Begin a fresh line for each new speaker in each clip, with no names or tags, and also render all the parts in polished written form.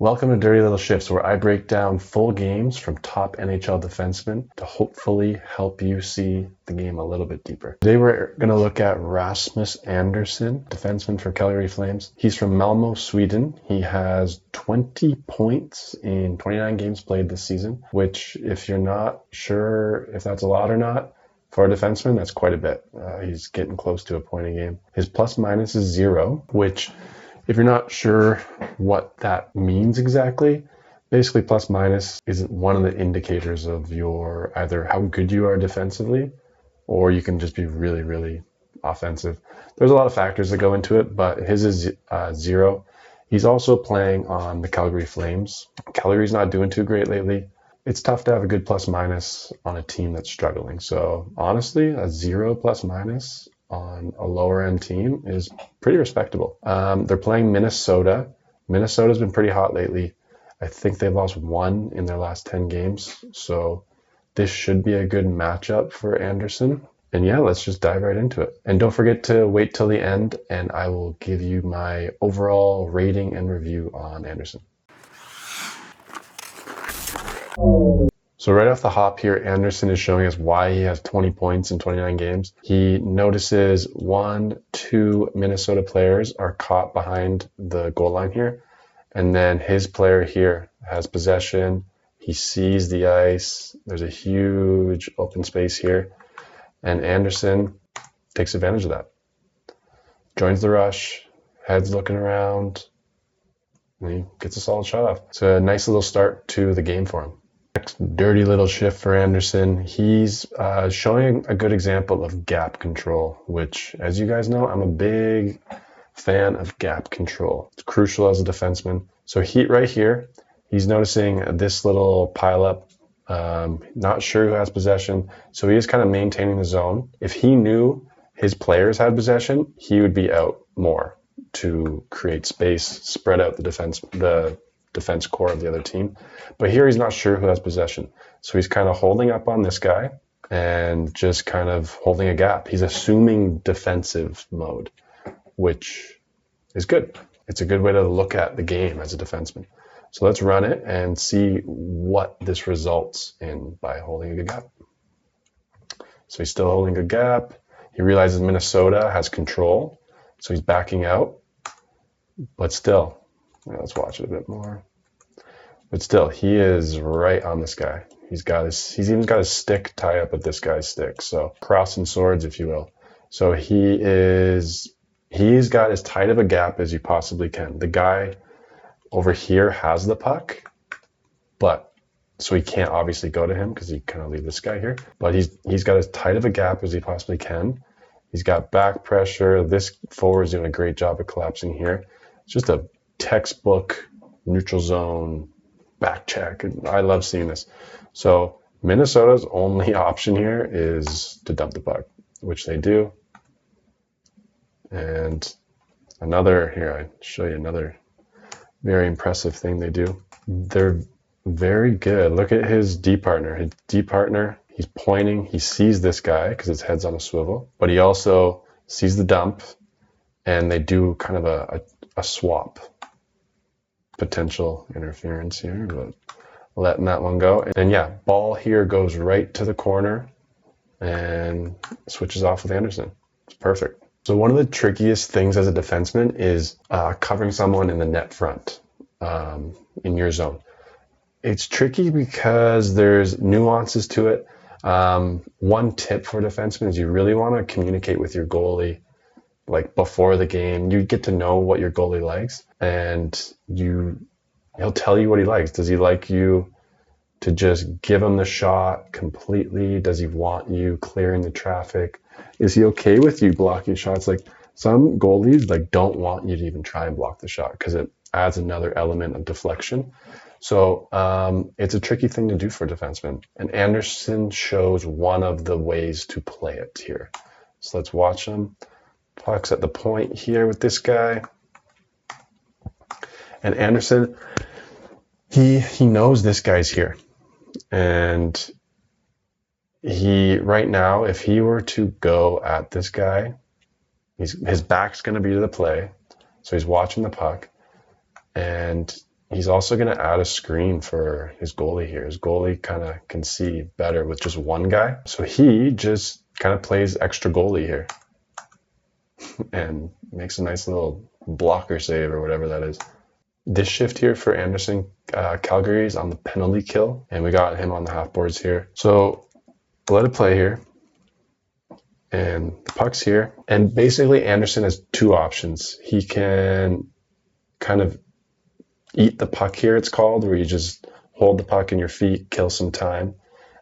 Welcome to Dirty Little Shifts, where I break down full games from top NHL defensemen to hopefully help you see the game a little bit deeper. Today we're going to look at Rasmus Andersson, defenseman for Calgary Flames. He's from Malmo, Sweden. He has 20 points in 29 games played this season, which if you're not sure if that's a lot or not, for a defenseman, that's quite a bit. He's getting close to a point a game. His plus minus is 0, which if you're not sure what that means exactly, basically plus minus is one of the indicators of your either how good you are defensively, or you can just be really, really offensive. There's a lot of factors that go into it, but his is 0. He's also playing on the Calgary Flames. Calgary's not doing too great lately. It's tough to have a good plus minus on a team that's struggling. So honestly, a 0 plus minus on a lower end team is pretty respectable. They're playing Minnesota. Minnesota's been pretty hot lately. I think they've lost 1 in their last 10 games. So this should be a good matchup for Andersson. And yeah, let's just dive right into it. And don't forget to wait till the end and I will give you my overall rating and review on Andersson. So right off the hop here, Andersson is showing us why he has 20 points in 29 games. He notices 2 Minnesota players are caught behind the goal line here. And then his player here has possession. He sees the ice. There's a huge open space here. And Andersson takes advantage of that. Joins the rush, heads looking around, and he gets a solid shot off. It's a nice little start to the game for him. Next dirty little shift for Andersson. He's showing a good example of gap control, which, as you guys know, I'm a big fan of gap control. It's crucial as a defenseman. So right here, he's noticing this little pile up. Not sure who has possession. So he is kind of maintaining the zone. If he knew his players had possession, he would be out more to create space, spread out the defense core of the other team. But here he's not sure who has possession. So he's kind of holding up on this guy and just kind of holding a gap. He's assuming defensive mode, which is good. It's a good way to look at the game as a defenseman. So let's run it and see what this results in by holding a good gap. So he's still holding a good gap. He realizes Minnesota has control. So he's backing out, but still, let's watch it a bit more. But still, he is right on this guy. He's even got his stick tied up with this guy's stick. So crossing swords, if you will. So he's got as tight of a gap as you possibly can. The guy over here has the puck, but so he can't obviously go to him because he kind of leave this guy here. But he's got as tight of a gap as he possibly can. He's got back pressure. This forward is doing a great job of collapsing here. It's just a textbook neutral zone back check. I love seeing this. So Minnesota's only option here is to dump the puck, which they do. And here, I show you another very impressive thing they do. They're very good. Look at his D partner. His D partner, he's pointing. He sees this guy because his head's on a swivel, but he also sees the dump, and they do kind of a swap. Potential interference here, but letting that one go. And yeah, ball here goes right to the corner and switches off with Andersson. It's perfect. So one of the trickiest things as a defenseman is covering someone in the net front in your zone. It's tricky because there's nuances to it. One tip for defensemen is you really want to communicate with your goalie like before the game. You get to know what your goalie likes, and he'll tell you what he likes. Does he like you to just give him the shot completely? Does he want you clearing the traffic? Is he okay with you blocking shots? Like some goalies don't want you to even try and block the shot because it adds another element of deflection. So it's a tricky thing to do for defensemen. And Andersson shows one of the ways to play it here. So let's watch him. Puck's at the point here with this guy. And Andersson, he knows this guy's here. And right now, if he were to go at this guy, his back's going to be to the play. So he's watching the puck. And he's also going to add a screen for his goalie here. His goalie kind of can see better with just one guy. So he just kind of plays extra goalie here and makes a nice little blocker save or whatever that is. This shift here for Andersson, Calgary is on the penalty kill, and we got him on the half boards here. So let it play here. And the puck's here. And basically Andersson has two options. He can kind of eat the puck here, it's called, where you just hold the puck in your feet, kill some time.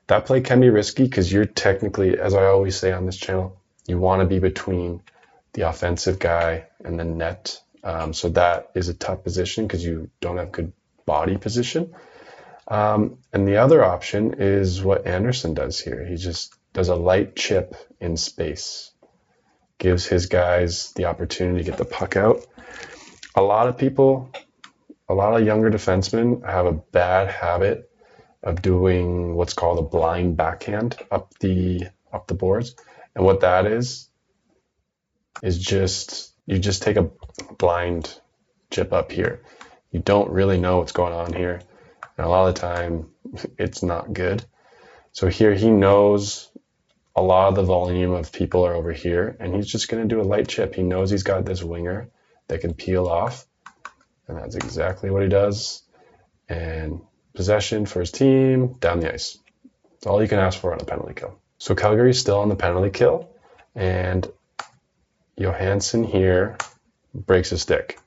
That play can be risky because you're technically, as I always say on this channel, you want to be between the offensive guy and the net. So that is a tough position because you don't have good body position. And the other option is what Andersson does here. He just does a light chip in space, gives his guys the opportunity to get the puck out. A lot of younger defensemen have a bad habit of doing what's called a blind backhand up the boards. And what that is just, you just take a blind chip up here. You don't really know what's going on here. And a lot of the time it's not good. So here he knows a lot of the volume of people are over here, and he's just going to do a light chip. He knows he's got this winger that can peel off, and that's exactly what he does. And possession for his team, down the ice. That's all you can ask for on a penalty kill. So Calgary's still on the penalty kill, and Johansson here breaks a stick.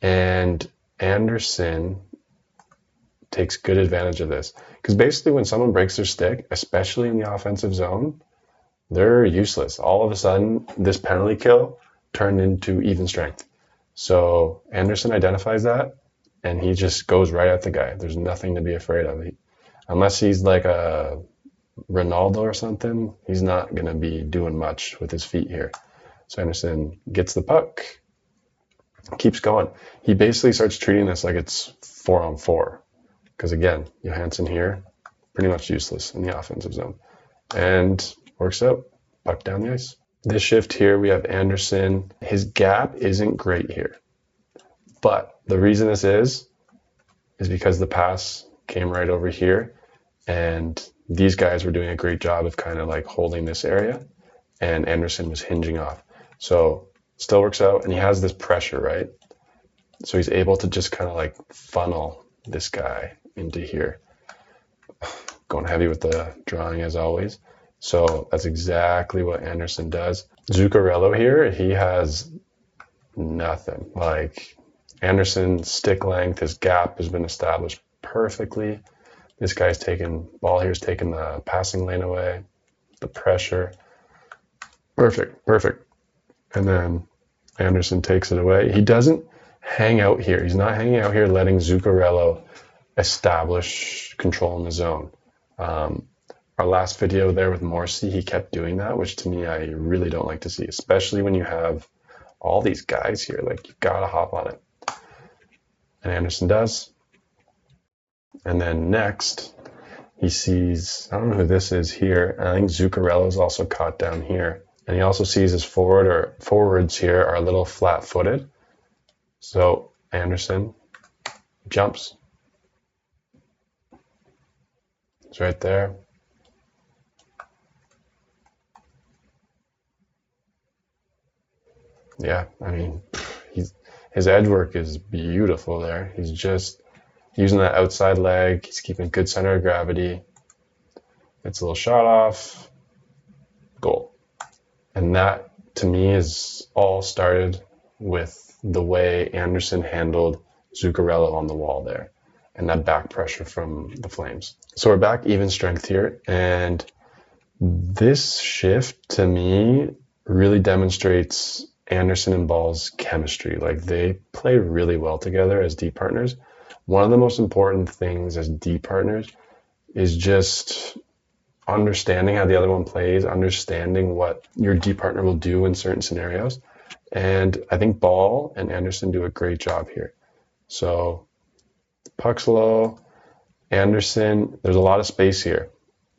And Andersson takes good advantage of this. Because basically when someone breaks their stick, especially in the offensive zone, they're useless. All of a sudden, this penalty kill turned into even strength. So Andersson identifies that, and he just goes right at the guy. There's nothing to be afraid of. Unless he's like a Ronaldo or something, he's not going to be doing much with his feet here. So Andersson gets the puck, keeps going. He basically starts treating this like it's 4-on-4. Because again, Johansson here, pretty much useless in the offensive zone. And works out, puck down the ice. This shift here, we have Andersson. His gap isn't great here. But the reason this is because the pass came right over here. And these guys were doing a great job of kind of like holding this area. And Andersson was hinging off. So still works out. And he has this pressure, right? So he's able to just kind of like funnel this guy into here. Going heavy with the drawing as always. So that's exactly what Andersson does. Zuccarello here, he has nothing. Like Andersson's stick length, his gap has been established perfectly. This guy's ball here's taking the passing lane away, the pressure. Perfect. And then Andersson takes it away. He doesn't hang out here. He's not hanging out here letting Zuccarello establish control in the zone. Our last video there with Morrissey, he kept doing that, which to me, I really don't like to see, especially when you have all these guys here. Like, you've got to hop on it. And Andersson does. And then next, he sees, I don't know who this is here. I think Zuccarello is also caught down here. And he also sees his forwards here are a little flat-footed. So Andersson jumps. It's right there. Yeah, I mean, his edge work is beautiful there. He's just using that outside leg. He's keeping good center of gravity. It's a little shot off. Goal. And that, to me, is all started with the way Andersson handled Zuccarello on the wall there and that back pressure from the Flames. So we're back even strength here. And this shift, to me, really demonstrates Andersson and Ball's chemistry. Like, they play really well together as D partners. One of the most important things as D partners is just understanding how the other one plays, understanding what your D partner will do in certain scenarios. And I think Ball and Andersson do a great job here. So puck's low. Andersson, there's a lot of space here.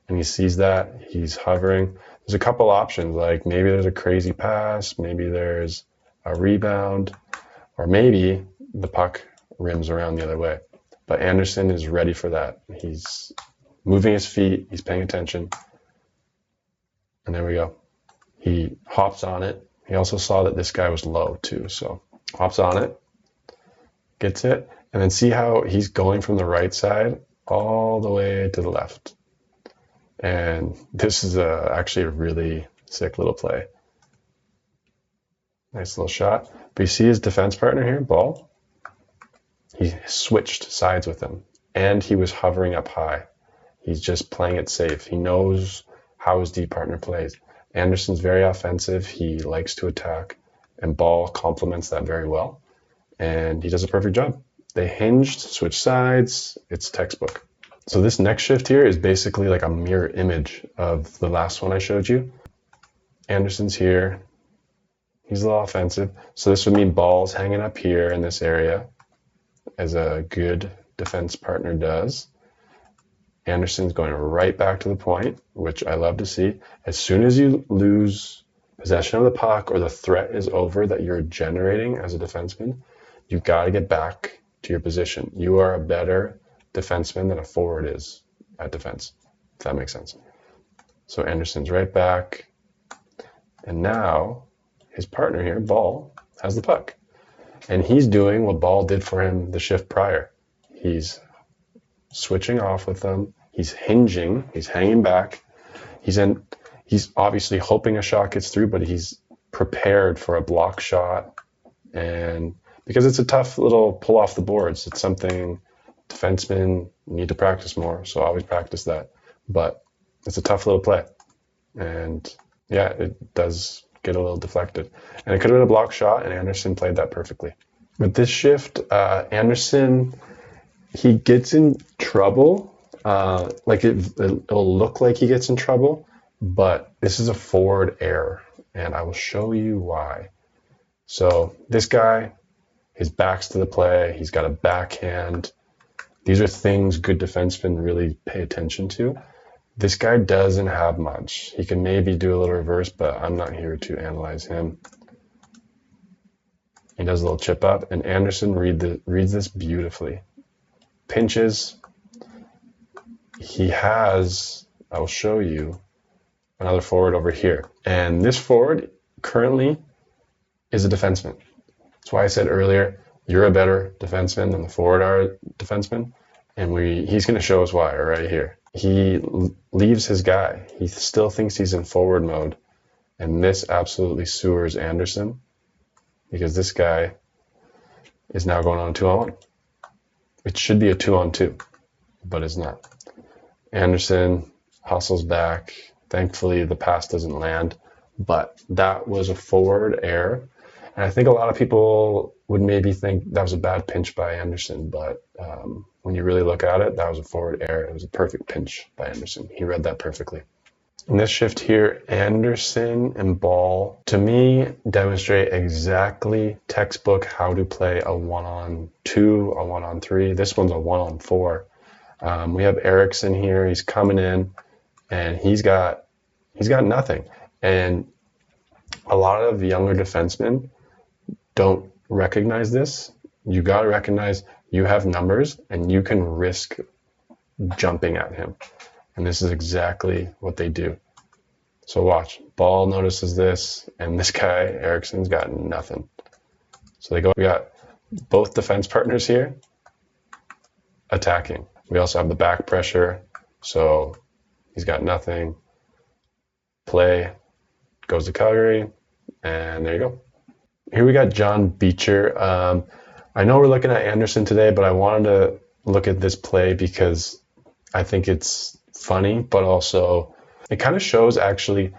And he sees that. He's hovering. There's a couple options, like maybe there's a crazy pass, maybe there's a rebound, or maybe the puck rims around the other way. But Andersson is ready for that. He's moving his feet. He's paying attention. And there we go. He hops on it. He also saw that this guy was low too. So hops on it, gets it, and then see how he's going from the right side all the way to the left. And this is actually a really sick little play. Nice little shot. But you see his defense partner here, Ball? He switched sides with him, and he was hovering up high. He's just playing it safe. He knows how his D partner plays. Andersson's very offensive. He likes to attack, and Ball complements that very well. And he does a perfect job. They hinged, switched sides. It's textbook. So this next shift here is basically like a mirror image of the last one I showed you. Andersson's here. He's a little offensive. So this would mean Ball's hanging up here in this area, as a good defense partner does. Andersson's going right back to the point, which I love to see. As soon as you lose possession of the puck or the threat is over that you're generating as a defenseman, you've got to get back to your position. You are a better defenseman than a forward is at defense, if that makes sense. So Andersson's right back. And now his partner here, Ball, has the puck. And he's doing what Ball did for him the shift prior. He's switching off with them. He's hinging. He's hanging back. He's obviously hoping a shot gets through, but he's prepared for a block shot. And because it's a tough little pull off the boards, it's something defensemen need to practice more. So always practice that. But it's a tough little play. And yeah, it does get a little deflected. And it could have been a block shot, and Andersson played that perfectly. With this shift, Andersson, he gets in trouble. It'll look like he gets in trouble, but this is a forward error, and I will show you why. So this guy, his back's to the play. He's got a backhand. These are things good defensemen really pay attention to. This guy doesn't have much. He can maybe do a little reverse, but I'm not here to analyze him. He does a little chip up, and Andersson reads this beautifully. Pinches. He has, I'll show you, another forward over here. And this forward currently is a defenseman. That's why I said earlier, you're a better defenseman than the forward are defenseman. And he's going to show us why right here. He leaves his guy. He still thinks he's in forward mode. And this absolutely sewers Andersson, because this guy is now going on a 2-on-1. It should be a 2-on-2, but it's not. Andersson hustles back. Thankfully, the pass doesn't land, but that was a forward error. And I think a lot of people would maybe think that was a bad pinch by Andersson, but when you really look at it, that was a forward error. It was a perfect pinch by Andersson. He read that perfectly. In this shift here, Andersson and Ball, to me, demonstrate exactly textbook how to play a 1-on-2, a 1-on-3. This one's a 1-on-4. We have Eriksson here. He's coming in, and he's got nothing. And a lot of younger defensemen don't recognize this. You got to recognize you have numbers, and you can risk jumping at him. And this is exactly what they do. So watch. Ball notices this, and this guy, Eriksson's got nothing. So we got both defense partners here attacking. We also have the back pressure, so he's got nothing. Play goes to Calgary, and there you go. Here we got John Beecher. I know we're looking at Andersson today, but I wanted to look at this play because I think it's funny, but also it kind of shows actually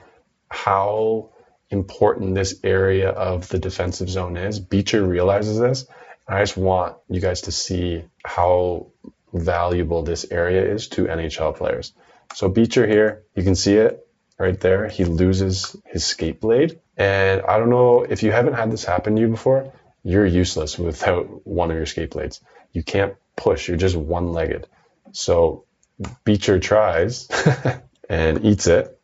how important this area of the defensive zone is. Beecher realizes this, and I just want you guys to see how valuable this area is to NHL players. So Beecher here, you can see it right there. He loses his skate blade. And I don't know if you haven't had this happen to you before, you're useless without one of your skate blades. You can't push, you're just one-legged. So Beecher tries and eats it.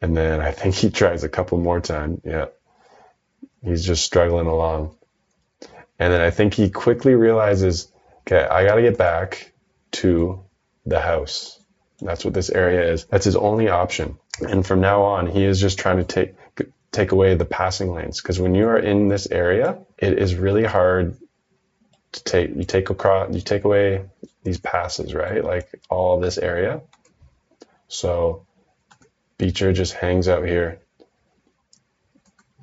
And then I think he tries a couple more times. Yeah. He's just struggling along. And then I think he quickly realizes, okay, I got to get back to the house. That's what this area is. That's his only option. And from now on, he is just trying to take away the passing lanes. Because when you are in this area, it is really hard to you take away these passes, right? Like all of this area. So Beecher just hangs out here.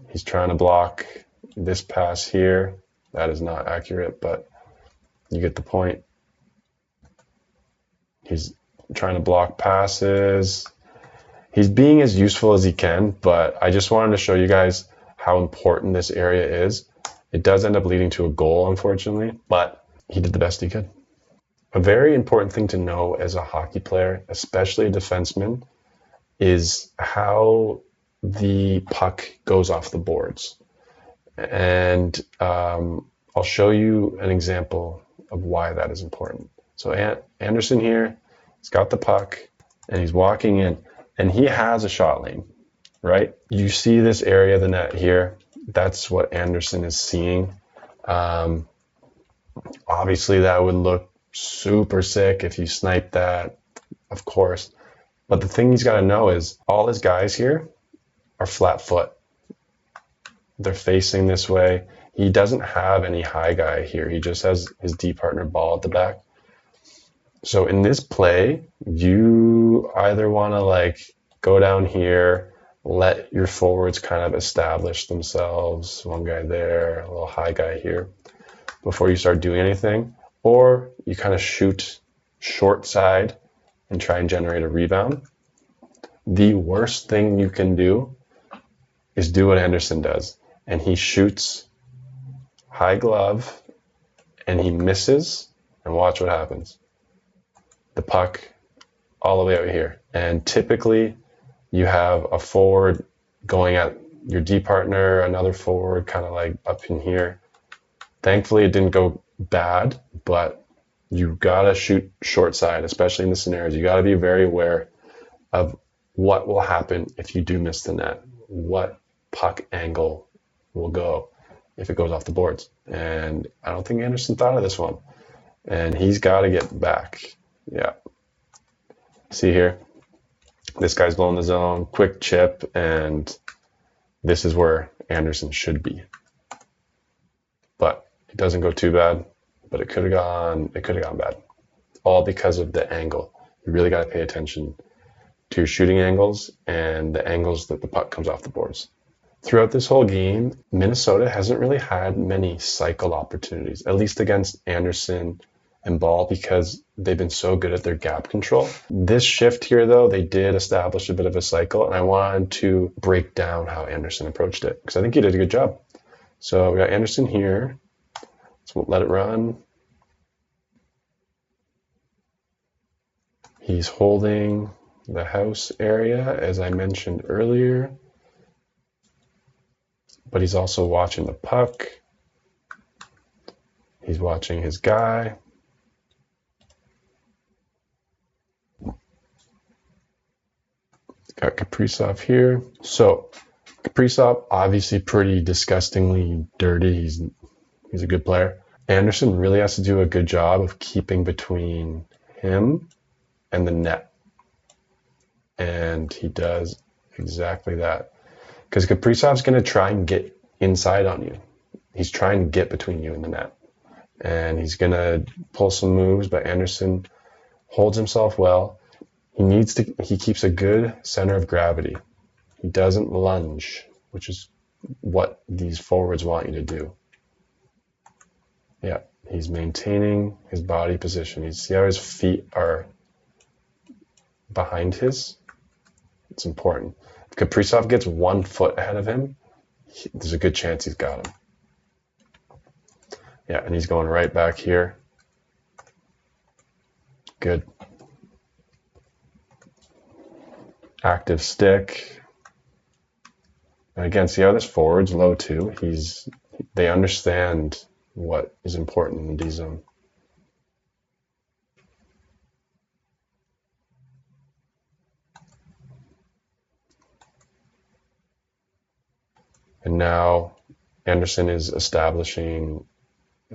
He's trying to block this pass here. That is not accurate, but you get the point. He's trying to block passes. He's being as useful as he can, but I just wanted to show you guys how important this area is. It does end up leading to a goal, unfortunately, but he did the best he could. A very important thing to know as a hockey player, especially a defenseman, is how the puck goes off the boards. And I'll show you an example of why that is important. So Andersson here, he's got the puck and he's walking in and he has a shot lane, right? You see this area of the net here. That's what Andersson is seeing. Obviously that would look super sick if you snipe that, of course. But the thing he's got to know is all his guys here are flat foot. They're facing this way. He doesn't have any high guy here. He just has his D partner ball at the back. So in this play, you either want to like go down here, let your forwards kind of establish themselves, one guy there, a little high guy here, before you start doing anything, or you kind of shoot short side and try and generate a rebound. The worst thing you can do is do what Andersson does. And he shoots high glove and he misses, and watch what happens. The puck all the way out here. And typically you have a forward going at your D partner, another forward kind of like up in here. Thankfully it didn't go bad, but you gotta shoot short side, especially in the scenarios. You gotta be very aware of what will happen if you do miss the net, what puck angle will go if it goes off the boards. And I don't think Andersson thought of this one. And he's got to get back. Yeah. See here? This guy's blowing the zone, quick chip, and this is where Andersson should be. But it doesn't go too bad, but it could have gone bad. All because of the angle. You really got to pay attention to your shooting angles and the angles that the puck comes off the boards. Throughout this whole game, Minnesota hasn't really had many cycle opportunities, at least against Andersson and Ball, because they've been so good at their gap control. This shift here, though, they did establish a bit of a cycle, and I wanted to break down how Andersson approached it, because I think he did a good job. So we got Andersson here. Let's let it run. He's holding the house area, as I mentioned earlier. But he's also watching the puck. He's watching his guy. Got Kaprizov here. So Kaprizov, obviously pretty disgustingly dirty. He's a good player. Andersson really has to do a good job of keeping between him and the net. And he does exactly that. Because Kaprizov's going to try and get inside on you. He's trying to get between you and the net. And he's going to pull some moves, but Andersson holds himself well. He keeps a good center of gravity. He doesn't lunge, which is what these forwards want you to do. Yeah, he's maintaining his body position. You see how his feet are behind his? It's important. If Kaprizov gets 1 foot ahead of him, there's a good chance he's got him. Yeah, and he's going right back here. Good. Active stick. And again, see how this forward's low too? They understand what is important in the D zone. And now Andersson is establishing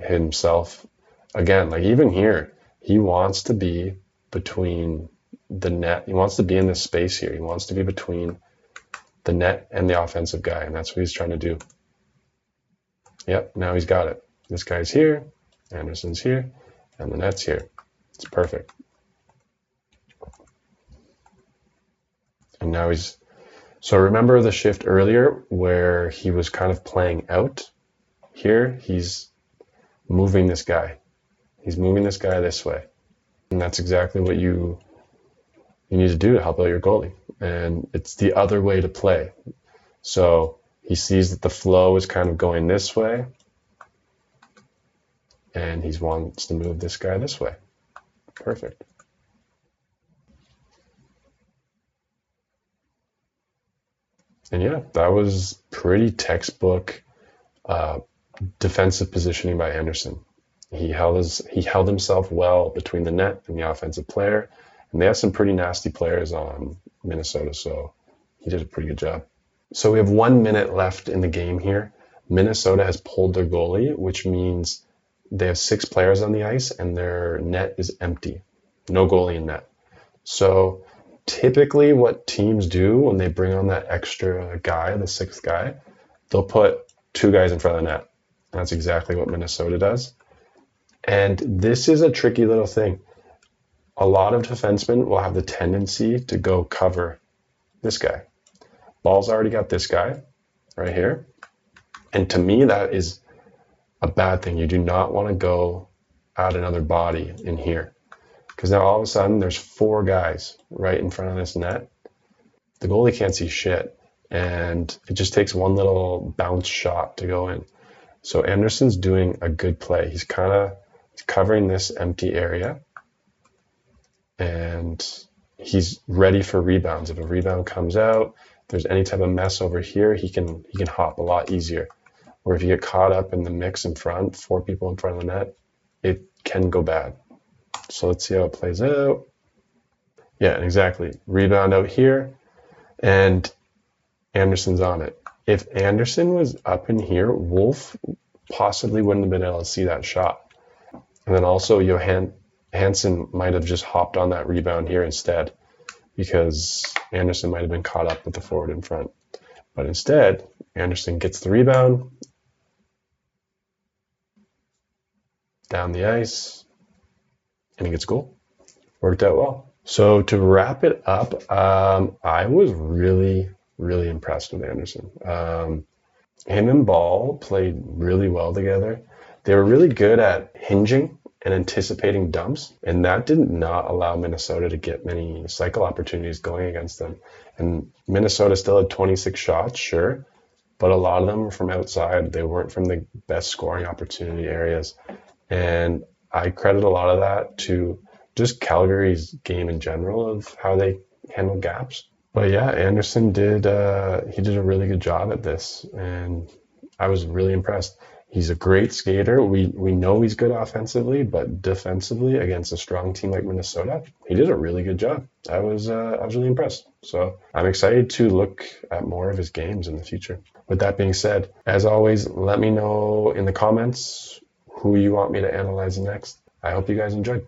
himself again. Like even here, he wants to be between the net. He wants to be in this space here. He wants to be between the net and the offensive guy, and that's what he's trying to do. Yep, now he's got it. This guy's here, Andersson's here, and the net's here. It's perfect. And now he's... So remember the shift earlier where he was kind of playing out? Here, he's moving this guy. He's moving this guy this way. And that's exactly what you need to do to help out your goalie. And it's the other way to play. So he sees that the flow is kind of going this way, and he wants to move this guy this way. Perfect. And yeah, that was pretty textbook defensive positioning by Andersson. He held himself well between the net and the offensive player, and they have some pretty nasty players on Minnesota, so he did a pretty good job. So we have 1 minute left in the game here. Minnesota has pulled their goalie, which means they have 6 players on the ice and their net is empty. No goalie in net. So typically what teams do when they bring on that extra guy, the 6th guy, they'll put 2 guys in front of the net. And that's exactly what Minnesota does. And this is a tricky little thing. A lot of defensemen will have the tendency to go cover this guy. Ball's already got this guy right here. And to me, that is a bad thing. You do not want to go add another body in here. Because now all of a sudden there's 4 guys right in front of this net. The goalie can't see shit. And it just takes one little bounce shot to go in. So Andersson's doing a good play. He's kind of covering this empty area. And he's ready for rebounds. If a rebound comes out, if there's any type of mess over here, he can hop a lot easier. Or if you get caught up in the mix in front, 4 people in front of the net, it can go bad. So let's see how it plays out. Yeah, exactly. Rebound out here, and Andersson's on it. If Andersson was up in here, Wolf possibly wouldn't have been able to see that shot. And then also Hansen might have just hopped on that rebound here instead, because Andersson might have been caught up with the forward in front. But instead, Andersson gets the rebound, down the ice, and he gets a goal. Worked out well. So to wrap it up, I was really, really impressed with Andersson. Him and Ball played really well together. They were really good at hinging and anticipating dumps, and that did not allow Minnesota to get many cycle opportunities going against them. And Minnesota still had 26 shots, sure, but a lot of them were from outside. They weren't from the best scoring opportunity areas. And I credit a lot of that to just Calgary's game in general of how they handle gaps. But yeah, Andersson did a really good job at this, and I was really impressed. He's a great skater. We know he's good offensively, but defensively against a strong team like Minnesota, he did a really good job. I was really impressed. So I'm excited to look at more of his games in the future. With that being said, as always, let me know in the comments who you want me to analyze next. I hope you guys enjoyed.